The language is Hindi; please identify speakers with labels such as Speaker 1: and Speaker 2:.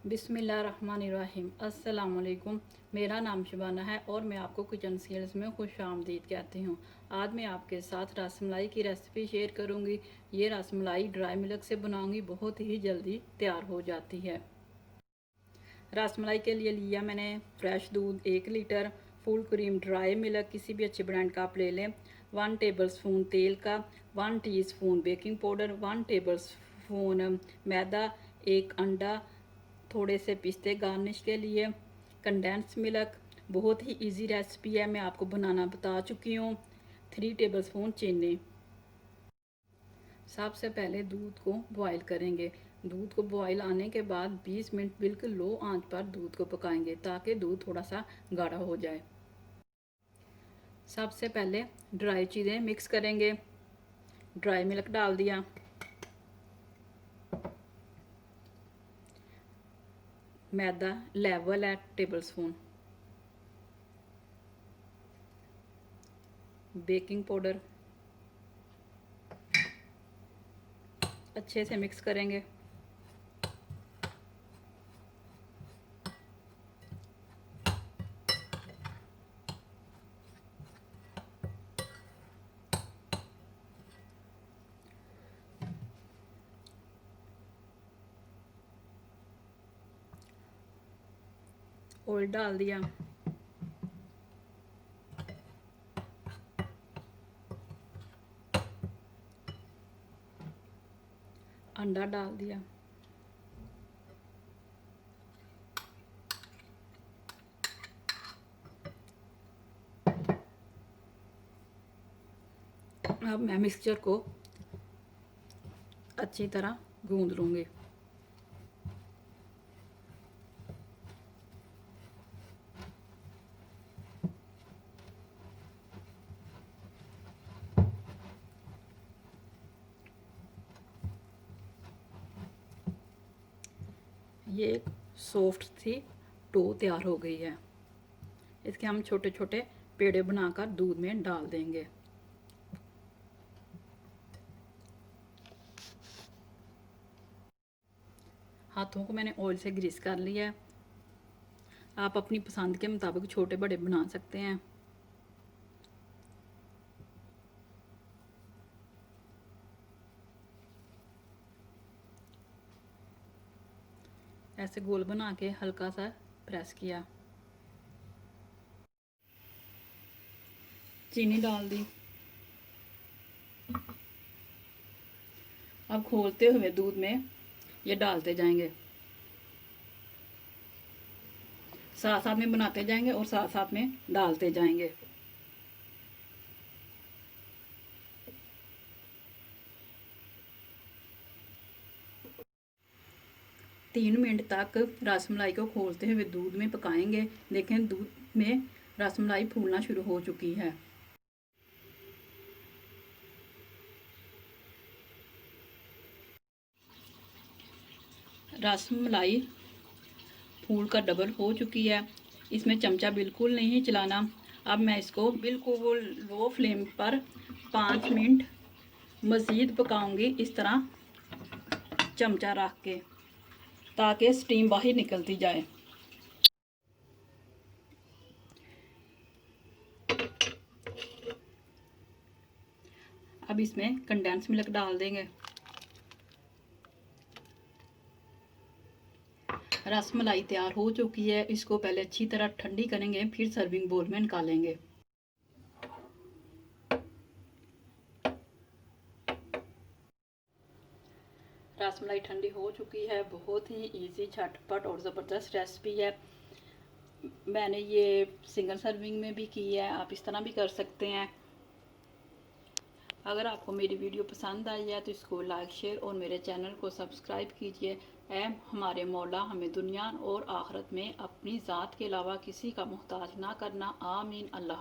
Speaker 1: बिस्मिल्लाहिर्रहमानिर्रहीम। अस्सलाम वालेकुम। मेरा नाम शबाना है और मैं आपको किचन स्किल्स में खुशामदीद कहती हूँ। आज मैं आपके साथ रसमलाई की रेसिपी शेयर करूँगी। ये रसमलाई ड्राई मिल्क से बनाऊँगी, बहुत ही जल्दी तैयार हो जाती है। रसमलाई के लिए लिया मैंने फ्रेश दूध 1 litre, full cream dry milk किसी भी अच्छे ब्रांड का आप ले लें, 1 टेबल स्पून तेल का, 1 teaspoon baking powder, 1 tablespoon मैदा, 1 अंडा, थोड़े से पिस्ते गार्निश के लिए, कंडेंस मिल्क। बहुत ही इजी रेसिपी है, मैं आपको बनाना बता चुकी हूँ। 3 टेबल स्पून चीनी। सबसे पहले दूध को बॉईल करेंगे। दूध को बॉईल आने के बाद 20 मिनट बिल्कुल लो आंच पर दूध को पकाएंगे ताकि दूध थोड़ा सा गाढ़ा हो जाए। सबसे पहले ड्राई चीज़ें मिक्स करेंगे। ड्राई मिल्क डाल दिया, मैदा लेवल है टेबल स्पून, बेकिंग पाउडर, अच्छे से मिक्स करेंगे। ऑयल डाल दिया, अंडा डाल दिया, अब मैं मिक्सचर को अच्छी तरह गूंद लूँगी। ये एक सॉफ्ट सी डो तैयार हो गई है। इसके हम छोटे छोटे पेड़े बनाकर दूध में डाल देंगे। हाथों को मैंने ऑयल से ग्रीस कर लिया है। आप अपनी पसंद के मुताबिक छोटे बड़े बना सकते हैं। ऐसे गोल बना के हल्का सा प्रेस किया, चीनी डाल दी। अब खोलते हुए दूध में ये डालते जाएंगे, साथ साथ में बनाते जाएंगे और साथ साथ में डालते जाएंगे। तीन मिनट तक रसमलाई को खोलते हुए दूध में पकाएंगे। देखें दूध में रसमलाई फूलना शुरू हो चुकी है। रसमलाई फूल कर डबल हो चुकी है। इसमें चमचा बिल्कुल नहीं चलाना। अब मैं इसको बिल्कुल लो फ्लेम पर 5 मिनट मज़ीद पकाऊंगी, इस तरह चमचा रख के, ताकि स्टीम बाहर निकलती जाए। अब इसमें कंडेंस मिल्क डाल देंगे। रसमलाई तैयार हो चुकी है। इसको पहले अच्छी तरह ठंडी करेंगे, फिर सर्विंग बोल में निकालेंगे। रसमलाई ठंडी हो चुकी है। बहुत ही इजी, झटपट और ज़बरदस्त रेसिपी है। मैंने ये सिंगल सर्विंग में भी की है, आप इस तरह भी कर सकते हैं। अगर आपको मेरी वीडियो पसंद आई है तो इसको लाइक शेयर और मेरे चैनल को सब्सक्राइब कीजिए। ऐ हमारे मौला हमें दुनिया और आखिरत में अपनी ज़ात के अलावा किसी का मोहताज ना करना। आमीन। अल्लाह।